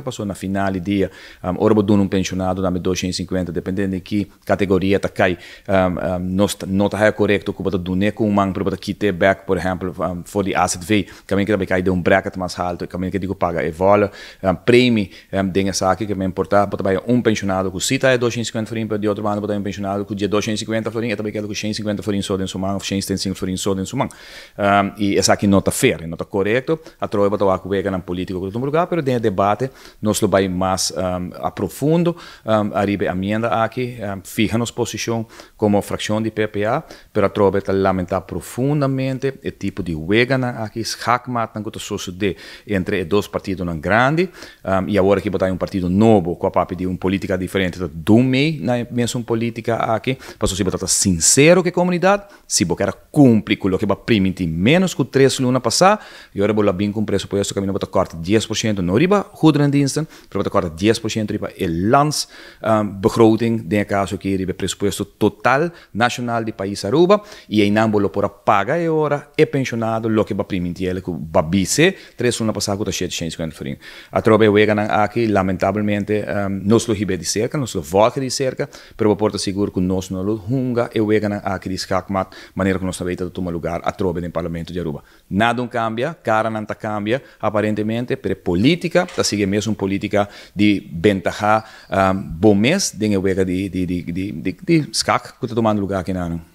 passou na final dia, ora vou dar um pensionado, dá-me 250, dependendo de que categoria tá cai, não tá correto, que vou dar com um man para botar kit back, por exemplo, for the asset V, também que também cai de um bracket mais alto, também que digo paga e vola, prêmio, denga saque que me importa, botar vai um pensionado com cita é 250 florin, para de outro mano botar um pensionado com dia 250 florin, e também quero com 150 florin só dentro do man, 175 florin só dentro do man, e essa aqui não tá fair, não tá correto, a troca botar com o na política com todo lugar, pero tem debate nós lo vai mais aprofundo, arriba a emenda aqui, fija nossa posição como fração de PPA, pero a trobe está lamentar profundamente o tipo de wegana aqui, schakmat, que sucede entre dois partidos não grande, e agora que botar um partido novo, com a papi de uma política diferente, do meio na mesma política aqui, para se botar sincero que a comunidade, se você quer cumprir com o que vai permitir menos que 3 lunas passar, e agora vou lá bem com o preço, caminho botar corta 10%, não riba, goederendiensten, pero corta 10% riba el landsbegroting, den caso que riba presupuesto total nacional do país Aruba, e aí não vou por paga e hora e pensionado lo que va permitir que va bise 3 lunas passar com 750 florin. A trobe wega aqui, lamentavelmente, nós lo ribe de cerca, nós lo volta de cerca, pero vou porta seguro que nós não lo hunga e wega aqui de skakmat, maneira que nós não veita tomar lugar a trobe no parlamento de Aruba. Nada cambia, cara não cambia, aparentemente, pero política, tá sigue mesmo política de ventaja bom mês, de wega de skak, que tá tomando lugar aqui não.